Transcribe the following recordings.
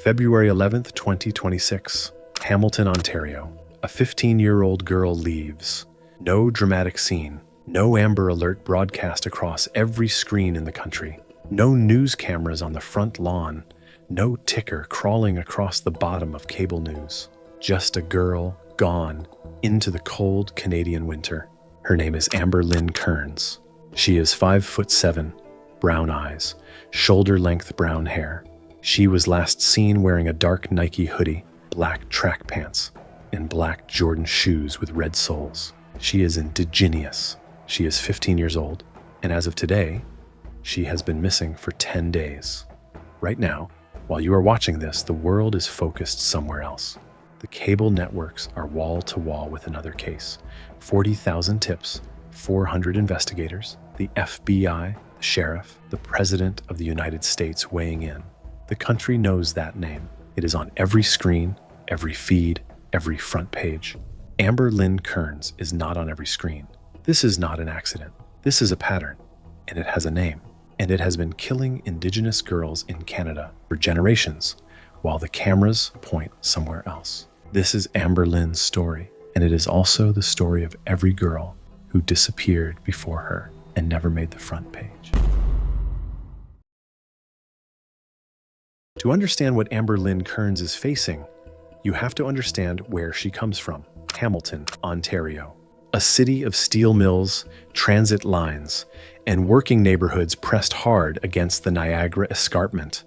February 11th, 2026, Hamilton, Ontario. A 15-year-old girl leaves. No dramatic scene. No Amber Alert broadcast across every screen in the country. No news cameras on the front lawn. No ticker crawling across the bottom of cable news. Just a girl gone into the cold Canadian winter. Her name is Amber-Lynne Kearns. She is 5'7", brown eyes, shoulder-length brown hair. She was last seen wearing a dark Nike hoodie, black track pants, and black Jordan shoes with red soles. She is Indigenous. She is 15 years old, and as of today, she has been missing for 10 days. Right now, while you are watching this, the world is focused somewhere else. The cable networks are wall-to-wall with another case. 40,000 tips, 400 investigators, the FBI, the sheriff, the President of the United States weighing in. The country knows that name. It is on every screen, every feed, every front page. Amber-Lynne Kearns is not on every screen. This is not an accident. This is a pattern, and it has a name. And it has been killing Indigenous girls in Canada for generations, while the cameras point somewhere else. This is Amber-Lynne's story, and it is also the story of every girl who disappeared before her and never made the front page. To understand what Amber-Lynne Kearns is facing, you have to understand where she comes from. Hamilton, Ontario. A city of steel mills, transit lines, and working neighborhoods pressed hard against the Niagara Escarpment.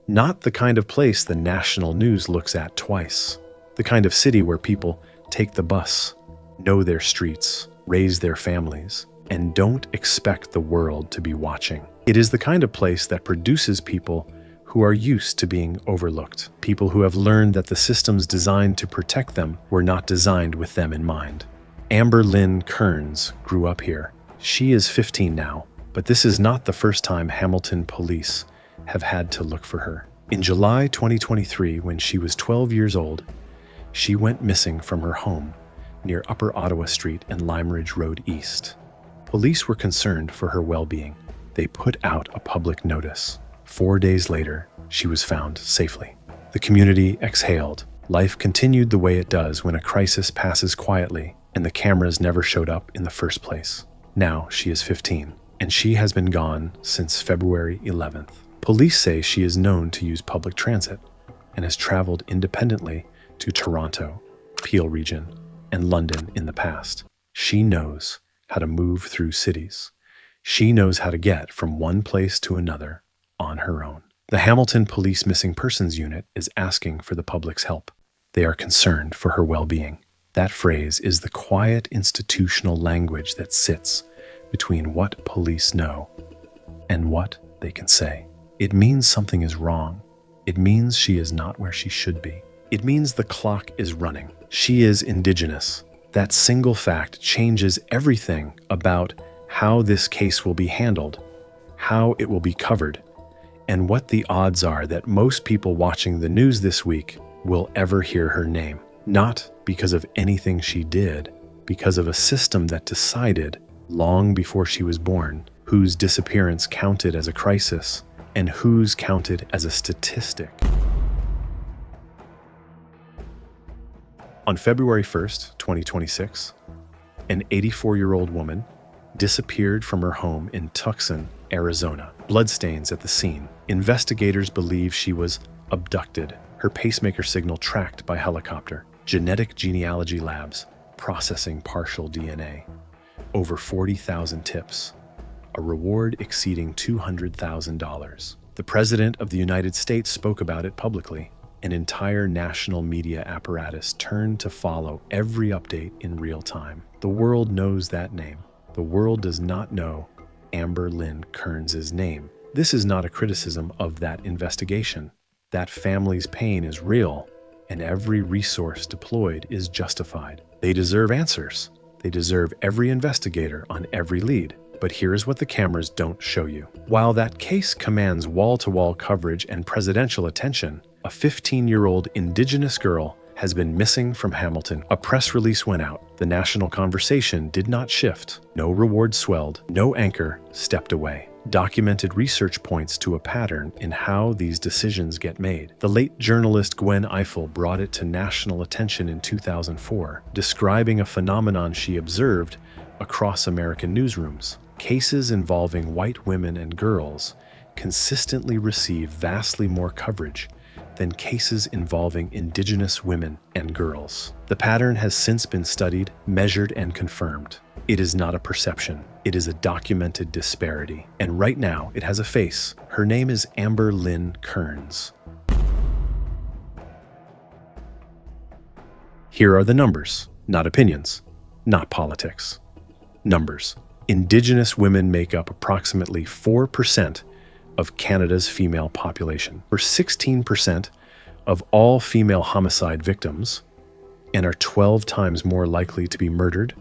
Not the kind of place the national news looks at twice. The kind of city where people take the bus, know their streets, raise their families, and don't expect the world to be watching. It is the kind of place that produces people who are used to being overlooked, people who have learned that the systems designed to protect them were not designed with them in mind. Amber-Lynne Kearns grew up here. She is 15 now, but this is not the first time Hamilton police have had to look for her. In July 2023, when she was 12 years old, she went missing from her home near Upper Ottawa Street and Lime Ridge Road East. Police were concerned for her well-being. They put out a public notice. 4 days later, she was found safely. The community exhaled. Life continued the way it does when a crisis passes quietly and the cameras never showed up in the first place. Now she is 15, and she has been gone since February 11th. Police say she is known to use public transit and has traveled independently to Toronto, Peel region, and London in the past. She knows how to move through cities. She knows how to get from one place to another on her own. The Hamilton Police Missing Persons Unit is asking for the public's help. They are concerned for her well-being. That phrase is the quiet institutional language that sits between what police know and what they can say. It means something is wrong. It means she is not where she should be. It means the clock is running. She is Indigenous. That single fact changes everything about how this case will be handled, how it will be covered, and what the odds are that most people watching the news this week will ever hear her name. Not because of anything she did, because of a system that decided, long before she was born, whose disappearance counted as a crisis and whose counted as a statistic. On February 1st, 2026, an 84-year-old woman disappeared from her home in Tucson, Arizona. Bloodstains at the scene. Investigators believe she was abducted, her pacemaker signal tracked by helicopter. Genetic genealogy labs processing partial DNA. Over 40,000 tips. A reward exceeding $200,000. The President of the United States spoke about it publicly. An entire national media apparatus turned to follow every update in real time. The world knows that name. The world does not know Amber-Lynne Kearns' name. This is not a criticism of that investigation. That family's pain is real, and every resource deployed is justified. They deserve answers. They deserve every investigator on every lead. But here is what the cameras don't show you. While that case commands wall-to-wall coverage and presidential attention, a 15-year-old Indigenous girl has been missing from Hamilton. A press release went out. The national conversation did not shift. No reward swelled. No anchor stepped away. Documented research points to a pattern in how these decisions get made. The late journalist Gwen Ifill brought it to national attention in 2004, describing a phenomenon she observed across American newsrooms. Cases involving white women and girls consistently receive vastly more coverage than cases involving Indigenous women and girls. The pattern has since been studied, measured, and confirmed. It is not a perception. It is a documented disparity. And right now, it has a face. Her name is Amber-Lynne Kearns. Here are the numbers, not opinions, not politics. Numbers. Indigenous women make up approximately 4% of Canada's female population, or 16% of all female homicide victims, and are 12 times more likely to be murdered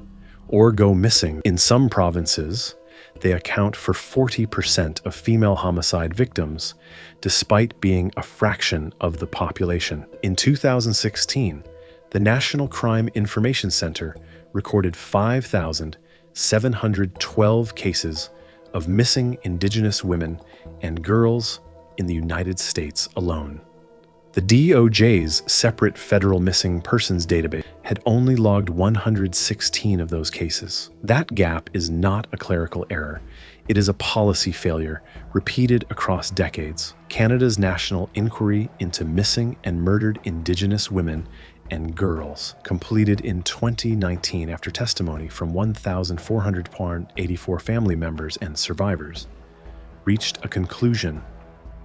or go missing. In some provinces, they account for 40% of female homicide victims, despite being a fraction of the population. In 2016, the National Crime Information Center recorded 5,712 cases of missing Indigenous women and girls in the United States alone. The DOJ's separate federal missing persons database had only logged 116 of those cases. That gap is not a clerical error. It is a policy failure repeated across decades. Canada's National Inquiry into Missing and Murdered Indigenous Women and Girls, completed in 2019 after testimony from 1,484 family members and survivors, reached a conclusion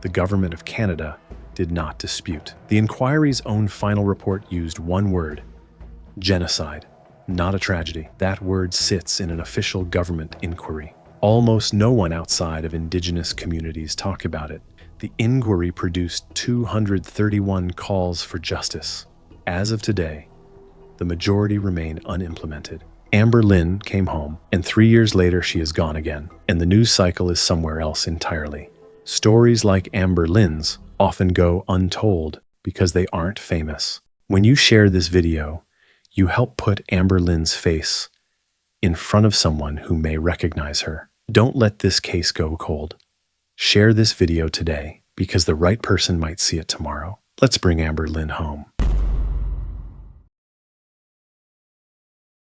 the Government of Canada did not dispute. The inquiry's own final report used one word: genocide, not a tragedy. That word sits in an official government inquiry. Almost no one outside of Indigenous communities talk about it. The inquiry produced 231 calls for justice. As of today, the majority remain unimplemented. Amber-Lynne came home, and 3 years later she is gone again, and the news cycle is somewhere else entirely. Stories like Amber-Lynne's often go untold because they aren't famous. When you share this video, you help put Amber-Lynne's face in front of someone who may recognize her. Don't let this case go cold. Share this video today because the right person might see it tomorrow. Let's bring Amber-Lynne home.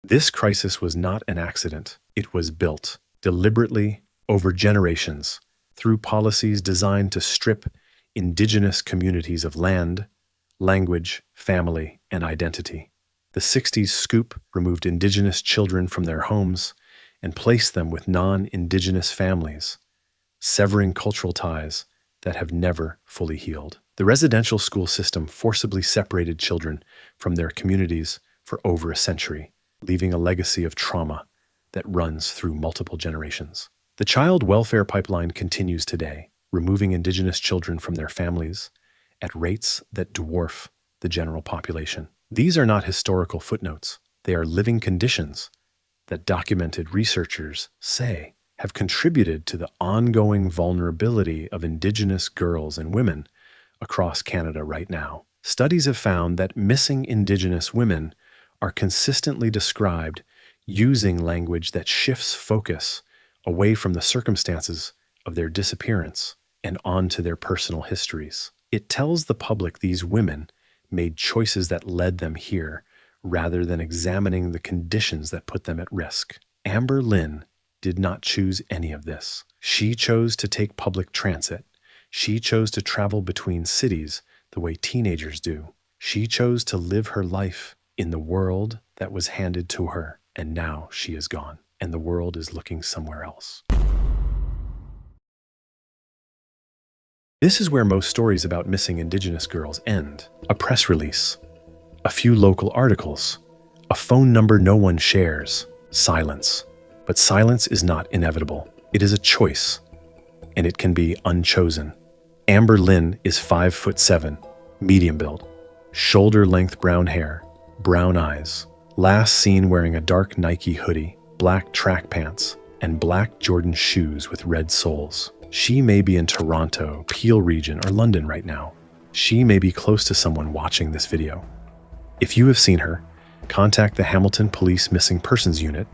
This crisis was not an accident. It was built deliberately over generations through policies designed to strip Indigenous communities of land, language, family, and identity. The 60s scoop removed Indigenous children from their homes and placed them with non-Indigenous families, severing cultural ties that have never fully healed. The residential school system forcibly separated children from their communities for over a century, leaving a legacy of trauma that runs through multiple generations. The child welfare pipeline continues today, removing Indigenous children from their families at rates that dwarf the general population. These are not historical footnotes. They are living conditions that documented researchers say have contributed to the ongoing vulnerability of Indigenous girls and women across Canada right now. Studies have found that missing Indigenous women are consistently described using language that shifts focus away from the circumstances of their disappearance and onto their personal histories. It tells the public these women made choices that led them here rather than examining the conditions that put them at risk. Amber-Lynne did not choose any of this. She chose to take public transit. She chose to travel between cities the way teenagers do. She chose to live her life in the world that was handed to her, and now she is gone, and the world is looking somewhere else. This is where most stories about missing Indigenous girls end. A press release, a few local articles, a phone number no one shares, silence. But silence is not inevitable. It is a choice, and it can be unchosen. Amber-Lynne is 5'7", medium build, shoulder-length brown hair, brown eyes, last seen wearing a dark Nike hoodie, black track pants, and black Jordan shoes with red soles. She may be in Toronto, Peel region, or London right now. She may be close to someone watching this video. If you have seen her, contact the Hamilton Police Missing Persons Unit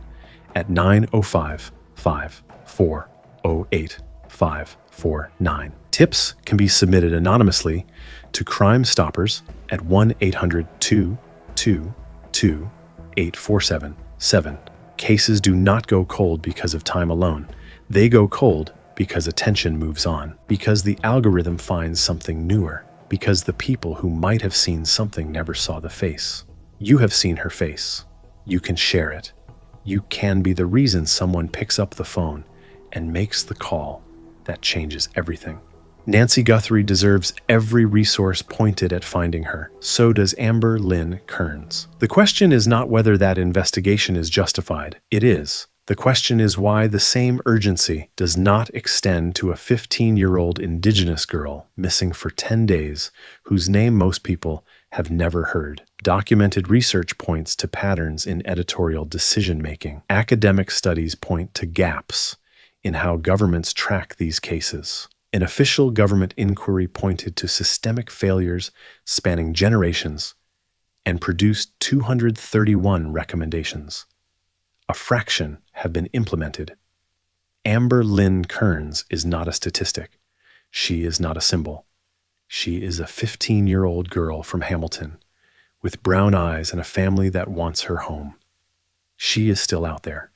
at 905-5408 549. Tips can be submitted anonymously to Crime Stoppers at 1-800-222-8477. Cases do not go cold because of time alone. They go cold because attention moves on, because the algorithm finds something newer, because the people who might have seen something never saw the face. You have seen her face. You can share it. You can be the reason someone picks up the phone and makes the call that changes everything. Nancy Guthrie deserves every resource pointed at finding her. So does Amber-Lynne Kearns. The question is not whether that investigation is justified. It is. The question is why the same urgency does not extend to a 15-year-old Indigenous girl missing for 10 days, whose name most people have never heard. Documented research points to patterns in editorial decision-making. Academic studies point to gaps in how governments track these cases. An official government inquiry pointed to systemic failures spanning generations and produced 231 recommendations. A fraction have been implemented. Amber-Lynne Kearns is not a statistic. She is not a symbol. She is a 15-year-old girl from Hamilton with brown eyes and a family that wants her home. She is still out there.